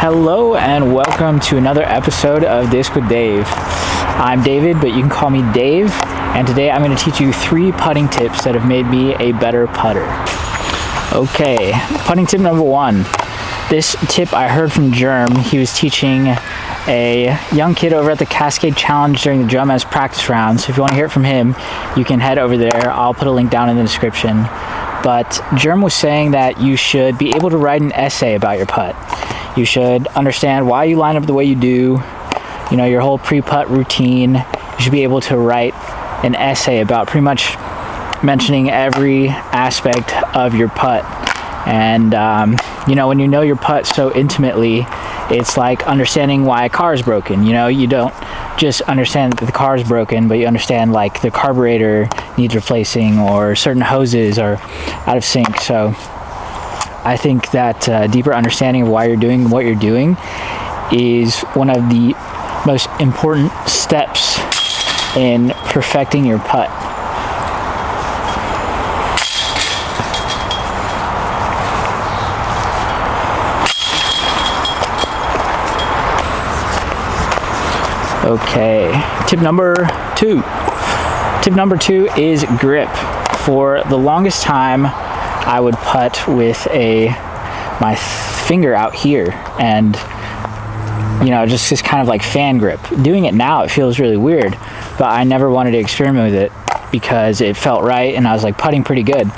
Hello and welcome to another episode of Disc with Dave. I'm David, but you can call me Dave, and today I'm going to teach you 3 putting tips that have made me a better putter. Okay, putting tip number 1. This tip I heard from Germ. He was teaching a young kid over at the Cascade Challenge during the Drum S practice round, so if you want to hear it from him, you can head over there. I'll put a link down in the description. But Germ was saying that you should be able to write an essay about your putt. You should understand why you line up the way you do, your whole pre-putt routine. You should be able to write an essay about pretty much mentioning every aspect of your putt. And, when you know your putt so intimately, it's like understanding why a car is broken. You don't just understand that the car is broken, but you understand like the carburetor needs replacing or certain hoses are out of sync. So I think that deeper understanding of why you're doing what you're doing is one of the most important steps in perfecting your putt. Okay, tip number 2. Tip number 2 is grip. For the longest time, I would putt with my finger out here and, just this kind of like fan grip. Doing it now, it feels really weird, but I never wanted to experiment with it because it felt right and I was like putting pretty good.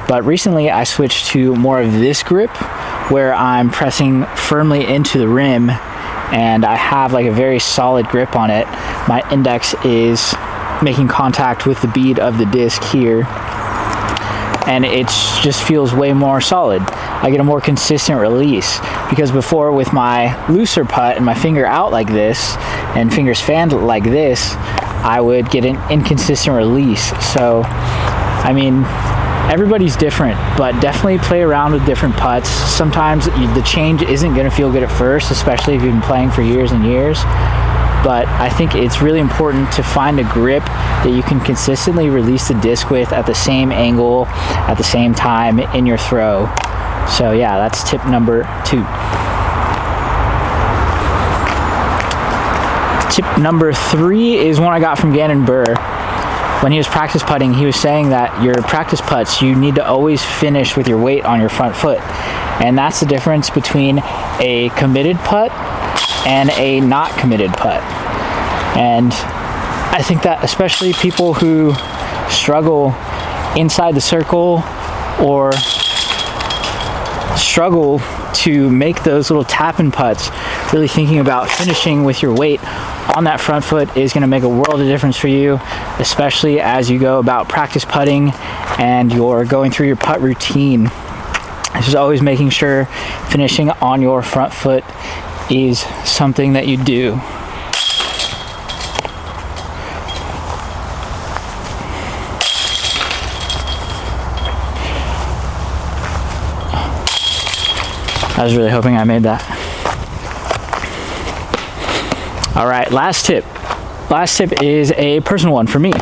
But recently I switched to more of this grip where I'm pressing firmly into the rim and I have like a very solid grip on it. My index is making contact with the bead of the disc here, and it just feels way more solid. I get a more consistent release, because before with my looser putt and my finger out like this and fingers fanned like this, I would get an inconsistent release. So everybody's different, but definitely play around with different putts. Sometimes the change isn't going to feel good at first, especially if you've been playing for years and years. But I think it's really important to find a grip that you can consistently release the disc with at the same angle, at the same time in your throw. So yeah, that's tip number 2. Tip number 3 is one I got from Gannon Buhr. When he was practice putting, he was saying that your practice putts, you need to always finish with your weight on your front foot. And that's the difference between a committed putt and a not committed putt. And I think that especially people who struggle inside the circle or struggle to make those little tap-in putts, really thinking about finishing with your weight on that front foot is going to make a world of difference for you, especially as you go about practice putting and you're going through your putt routine. Just always making sure finishing on your front foot is something that you do. I was really hoping I made that. All right, last tip. Last tip is a personal one for me.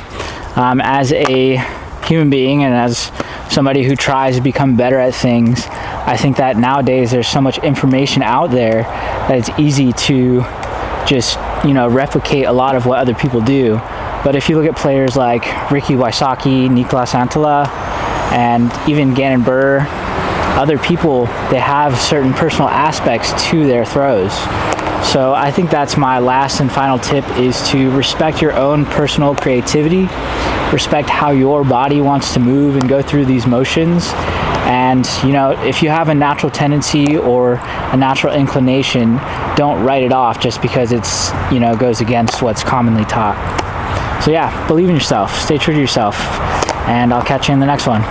As a human being and as somebody who tries to become better at things, I think that nowadays there's so much information out there that it's easy to just, replicate a lot of what other people do. But if you look at players like Ricky Wysocki, Nicolas Antela, and even Gannon Buhr, other people, they have certain personal aspects to their throws. So I think that's my last and final tip, is to respect your own personal creativity, respect how your body wants to move and go through these motions. And, if you have a natural tendency or a natural inclination, don't write it off just because it's, goes against what's commonly taught. So yeah, believe in yourself, stay true to yourself, and I'll catch you in the next one.